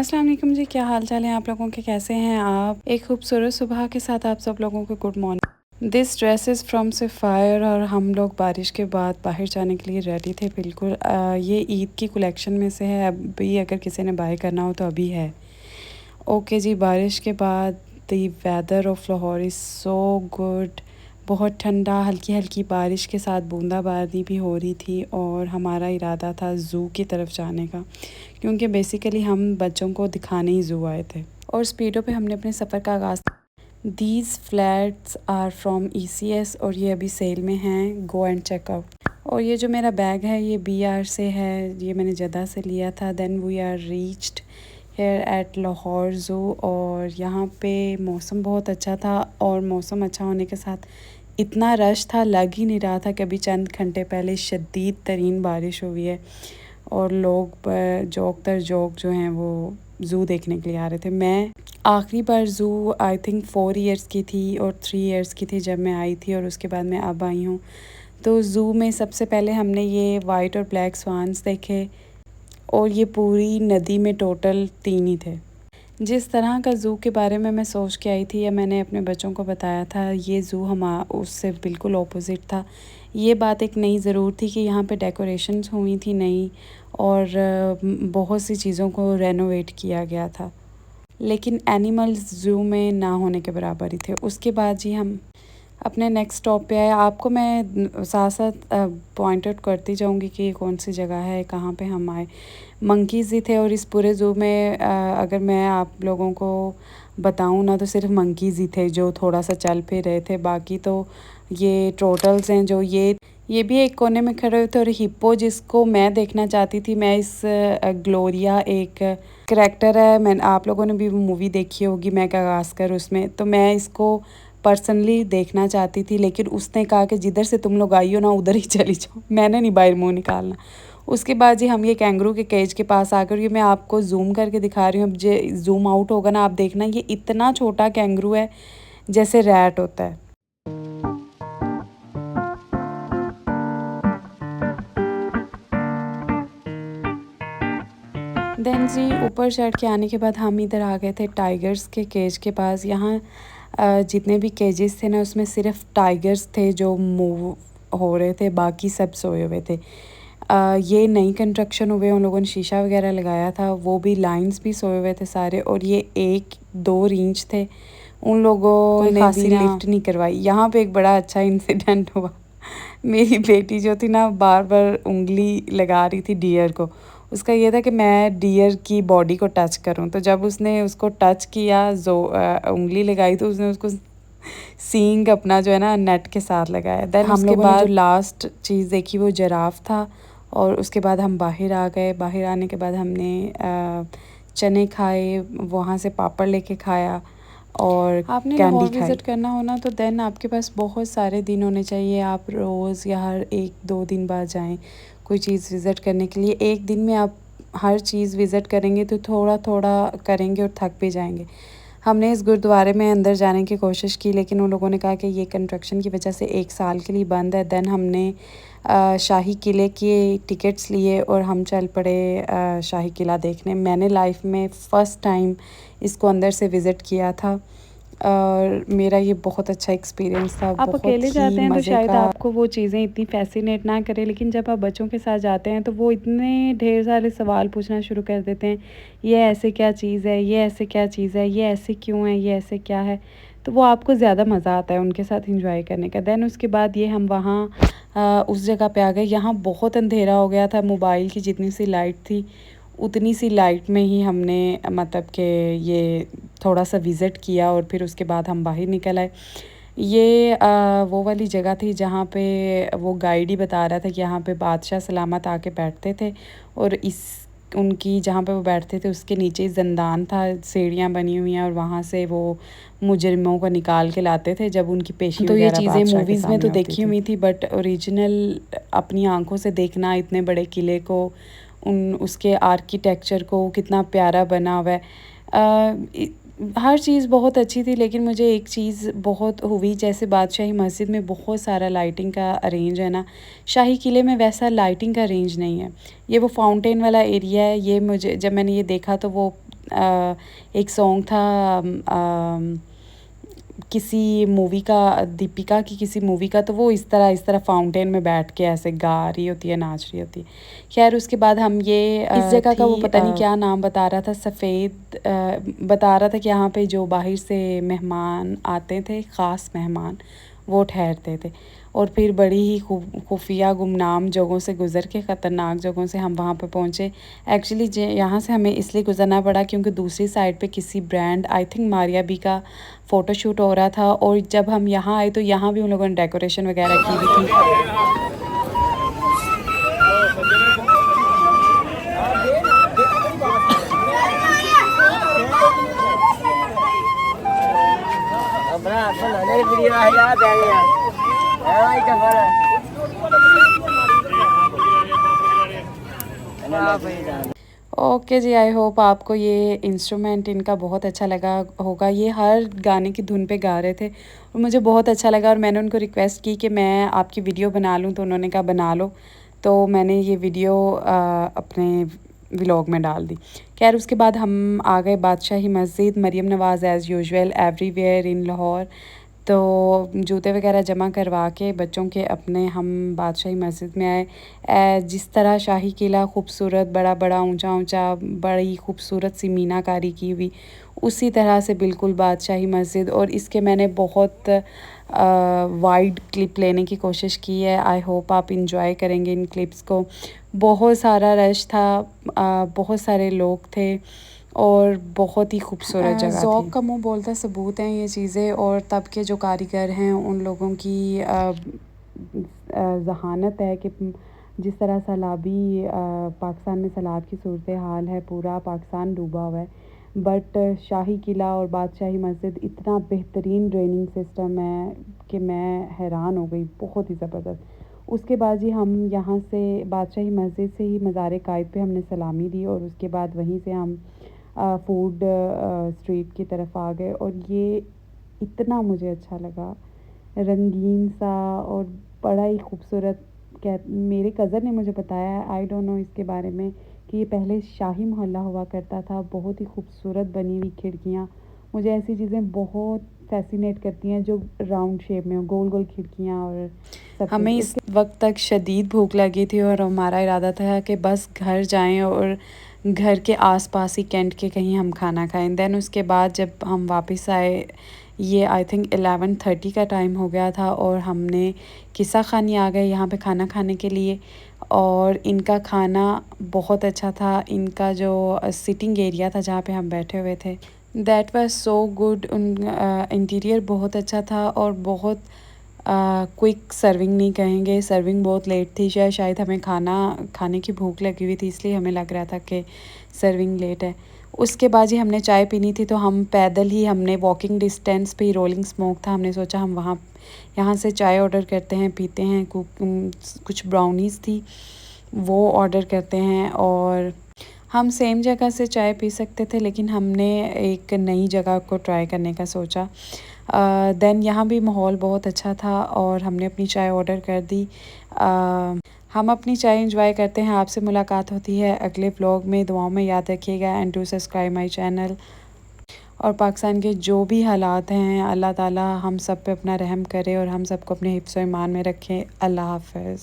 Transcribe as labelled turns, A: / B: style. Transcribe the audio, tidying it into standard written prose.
A: अस्सलाम वालेकुम जी, क्या हाल चाल है आप लोगों के, कैसे हैं आप। एक खूबसूरत सुबह के साथ आप सब लोगों को good morning. This dress is from sapphire और हम लोग बारिश के बाद बाहर जाने के लिए रेडी थे बिल्कुल। ये ईद की कलेक्शन में से है, अभी अगर किसी ने बाय करना हो तो अभी है। ओके जी, बारिश के बाद the weather of Lahore is so good. बहुत ठंडा, हल्की हल्की बारिश के साथ बूंदाबांदी भी हो रही थी और हमारा इरादा था ज़ू की तरफ जाने का, क्योंकि बेसिकली हम बच्चों को दिखाने ही ज़ू आए थे। और स्पीडो पे हमने अपने सफ़र का आगाज़। These flats are from ECS और ये अभी सेल में हैं, गो एंड चेकआउट। और ये जो मेरा बैग है ये BR से है, ये मैंने जद्दा से लिया था। Then we are reached here at Lahore zoo और यहाँ पे मौसम बहुत अच्छा था और मौसम अच्छा होने के साथ इतना रश था, लग ही नहीं रहा था कि अभी चंद घंटे पहले शदीद तरीन बारिश हुई है और लोग जोक तर जोक जो हैं वो ज़ू देखने के लिए आ रहे थे। मैं आखिरी बार ज़ू आई थिंक 4 इयर्स की थी और 3 इयर्स की थी जब मैं आई थी और उसके बाद मैं अब आई हूँ। तो ज़ू में सबसे पहले हमने ये वाइट और ब्लैक स्वान्स देखे और ये पूरी नदी में टोटल 3 ही थे। जिस तरह का ज़ू के बारे में मैं सोच के आई थी या मैंने अपने बच्चों को बताया था, ये ज़ू उससे बिल्कुल ऑपोज़िट था। ये बात एक नई ज़रूर थी कि यहाँ पे डेकोरेशंस हुई थी नई और बहुत सी चीज़ों को रेनोवेट किया गया था, लेकिन एनिमल्स ज़ू में ना होने के बराबर ही थे। उसके बाद जी हम अपने नेक्स्ट स्टॉप पे आए। आपको मैं साथ साथ पॉइंट आउट करती जाऊंगी कि ये कौन सी जगह है, कहाँ पे हम आए। मंकीज़ ही थे और इस पूरे ज़ू में अगर मैं आप लोगों को बताऊं ना तो सिर्फ मंकीज़ ही थे जो थोड़ा सा चल फिर रहे थे। बाकी तो ये टोटल्स हैं जो ये भी एक कोने में खड़े हुए थे। और हिप्पो जिसको मैं देखना चाहती थी, मैं इस ग्लोरिया एक करैक्टर है, मैंने आप लोगों ने भी मूवी देखी होगी मैं गावस्कर, उसमें तो मैं इसको पर्सनली देखना चाहती थी, लेकिन उसने कहा कि जिधर से तुम लोग आई हो ना उधर ही चली जाओ, मैंने नहीं बाहर मुंह निकालना। उसके बाद जी हम ये कैंगरू के केज के पास आकर, ये मैं आपको जूम करके दिखा रही हूँ, अब जो जूम आउट होगा ना आप देखना, ये इतना छोटा कैंगरू है जैसे रैट होता है। देन जी ऊपर चढ़ के आने के बाद हम इधर आ गए थे टाइगर्स के केज के पास। यहाँ जितने भी केजेस थे ना उसमें सिर्फ टाइगर्स थे जो मूव हो रहे थे, बाकी सब सोए हुए थे। ये नई कंस्ट्रक्शन हुए, उन लोगों ने शीशा वगैरह लगाया था, वो भी लाइंस भी सोए हुए थे सारे। और ये 1-2 रींच थे, उन लोगों ने भी लिफ्ट नहीं करवाई। यहाँ पे एक बड़ा अच्छा इंसिडेंट हुआ। मेरी बेटी जो थी ना बार बार उंगली लगा रही थी डियर को। उसका ये था कि मैं डियर की बॉडी को टच करूं, तो जब उसने उसको टच किया, जो उंगली लगाई, तो उसने उसको सींग अपना जो है ना नेट के साथ लगाया। देन हम लोगों ने जो लास्ट चीज़ देखी वो जिराफ था। और उसके बाद हम बाहर आ गए। बाहर आने के बाद हमने चने खाए, वहाँ से पापड़ लेके खाया और आपने कैंडी खाई। विज़िट करना हो ना तो देन आपके पास बहुत सारे दिन होने चाहिए, आप रोज़ या हर 1-2 दिन बाद जाएं कोई चीज़ विज़िट करने के लिए। एक दिन में आप हर चीज़ विज़िट करेंगे तो थोड़ा थोड़ा करेंगे और थक भी जाएंगे। हमने इस गुरुद्वारे में अंदर जाने की कोशिश की, लेकिन उन लोगों ने कहा कि ये कंस्ट्रक्शन की वजह से 1 साल के लिए बंद है। देन हमने शाही किले के टिकट्स लिए और हम चल पड़े शाही किला देखने। मैंने लाइफ में फ़र्स्ट टाइम इसको अंदर से विज़िट किया था और मेरा ये बहुत अच्छा एक्सपीरियंस था। आप अकेले जाते हैं तो शायद आपको वो चीज़ें इतनी फैसिनेट ना करें, लेकिन जब आप बच्चों के साथ जाते हैं तो वो इतने ढेर सारे सवाल पूछना शुरू कर देते हैं। ये ऐसे क्या चीज़ है, ये ऐसे क्या चीज़ है, ये ऐसे क्यों है, ये ऐसे क्या है। तो वो आपको ज़्यादा मज़ा आता है उनके साथ इंजॉय करने का। देन उसके बाद ये हम वहाँ उस जगह पे आ गए। यहाँ बहुत अंधेरा हो गया था, मोबाइल की जितनी सी लाइट थी उतनी सी लाइट में ही हमने मतलब कि ये थोड़ा सा विज़िट किया और फिर उसके बाद हम बाहर निकल आए। ये वो वाली जगह थी जहाँ पे वो गाइड ही बता रहा था कि यहाँ पे बादशाह सलामत आके बैठते थे और इस उनकी जहाँ पे वो बैठते थे उसके नीचे ज़िंदान था, सीढ़ियाँ बनी हुई हैं और वहाँ से वो मुजरिमों को निकाल के लाते थे जब उनकी पेशी तो ये चीज़ें मूवीज़ में तो देखी हुई थी, बट ओरिजिनल अपनी आंखों से देखना इतने बड़े किले को, उसके आर्किटेक्चर को, कितना प्यारा बना हुआ है। हर चीज़ बहुत अच्छी थी, लेकिन मुझे एक चीज़ बहुत हुई, जैसे बादशाही मस्जिद में बहुत सारा लाइटिंग का अरेंज है ना, शाही किले में वैसा लाइटिंग का अरेंज नहीं है। ये वो फाउंटेन वाला एरिया है, ये मुझे जब मैंने ये देखा तो वो एक सॉन्ग था किसी मूवी का, दीपिका की किसी मूवी का, तो वो इस तरह फाउंटेन में बैठ के ऐसे गा रही होती है, नाच रही होती है। खैर उसके बाद हम ये इस जगह का वो पता नहीं क्या नाम बता रहा था, सफ़ेद बता रहा था कि यहाँ पे जो बाहर से मेहमान आते थे, ख़ास मेहमान, वो ठहरते थे। और फिर बड़ी ही खुफिया गुमनाम जगहों से गुज़र के, ख़तरनाक जगहों से हम वहाँ पे पहुँचे। एक्चुअली यहाँ से हमें इसलिए गुज़रना पड़ा क्योंकि दूसरी साइड पे किसी brand, I think Maria B का फ़ोटोशूट हो रहा था। और जब हम यहाँ आए तो यहाँ भी उन लोगों ने डेकोरेशन वगैरह की हुई थी। ओके जी, आई होप आपको ये इंस्ट्रूमेंट इनका बहुत अच्छा लगा होगा। ये हर गाने की धुन पे गा रहे थे और मुझे बहुत अच्छा लगा, और मैंने उनको रिक्वेस्ट की कि मैं आपकी वीडियो बना लूँ, तो उन्होंने कहा बना लो। तो मैंने ये वीडियो अपने व्लॉग में डाल दी। खैर उसके बाद हम आ गए Badshahi Masjid, Maryam Nawaz as usual everywhere in Lahore. तो जूते वगैरह जमा करवा के बच्चों के अपने हम बादशाही मस्जिद में आए। जिस तरह शाही किला खूबसूरत, बड़ा बड़ा, ऊंचा ऊंचा, बड़ी खूबसूरत सी मीनाकारी की हुई, उसी तरह से बिल्कुल बादशाही मस्जिद। और इसके मैंने बहुत वाइड क्लिप लेने की कोशिश की है। आई होप आप इंजॉय करेंगे इन क्लिप्स को। बहुत सारा रश था, बहुत सारे लोग थे और बहुत ही खूबसूरत जगह थी। ज़ौक़ का मुँह बोलता सबूत हैं ये चीज़ें, और तब के जो कारीगर हैं उन लोगों की ज़हानत है कि जिस तरह सैलाबी पाकिस्तान में सैलाब की सूरत हाल है, पूरा पाकिस्तान डूबा हुआ है, बट शाही किला और बादशाही मस्जिद इतना बेहतरीन ड्रेनिंग सिस्टम है कि मैं हैरान हो गई, बहुत ही ज़बरदस्त। उसके बाद जी हम यहाँ से बादशाही मस्जिद से ही मज़ार कायद पे हमने सलामी दी, और उसके बाद वहीं से हम फूड स्ट्रीट की तरफ आ गए। और ये इतना मुझे अच्छा लगा, रंगीन सा और बड़ा ही खूबसूरत। मेरे कज़न ने मुझे बताया, आई डोंट नो इसके बारे में, कि ये पहले शाही मोहल्ला हुआ करता था। बहुत ही खूबसूरत बनी हुई खिड़कियाँ, मुझे ऐसी चीज़ें बहुत फैसिनेट करती हैं जो राउंड शेप में हो, गोल गोल खिड़कियाँ। और हमें इस वक्त तक शदीद भूख लगी थी और हमारा इरादा था कि बस घर जाएं और घर के आसपास ही कैंट के कहीं हम खाना खाएं। दैन उसके बाद जब हम वापस आए, ये आई थिंक 11:30 का टाइम हो गया था, और हमने किस्सा खानी आ गए यहाँ पे खाना खाने के लिए। और इनका खाना बहुत अच्छा था। इनका जो सिटिंग एरिया था जहाँ पे हम बैठे हुए थे, that was so good. Interior बहुत अच्छा था और बहुत क्विक सर्विंग नहीं कहेंगे, सर्विंग बहुत लेट थी। शायद हमें खाने की भूख लगी हुई थी, इसलिए हमें लग रहा था कि सर्विंग लेट है। उसके बाद ही हमने चाय पीनी थी, तो हम पैदल ही, हमने वॉकिंग डिस्टेंस पे ही रोलिंग स्मोक था, हमने सोचा हम यहाँ से चाय ऑर्डर करते हैं, पीते हैं। कुछ ब्राउनीज़ थी वो ऑर्डर करते हैं, और हम सेम जगह से चाय पी सकते थे, लेकिन हमने एक नई जगह को ट्राई करने का सोचा। दैन यहाँ भी माहौल बहुत अच्छा था और हमने अपनी चाय ऑर्डर कर दी। हम अपनी चाय एंजॉय करते हैं। आपसे मुलाकात होती है अगले व्लॉग में। दुआओं में याद रखिएगा, and to subscribe my channel. और पाकिस्तान के जो भी हालात हैं, अल्लाह ताला हम सब पे अपना रहम करे और हम सबको अपने हिफ्ज़-ओ-ईमान में रखें। अल्लाह हाफ़िज़।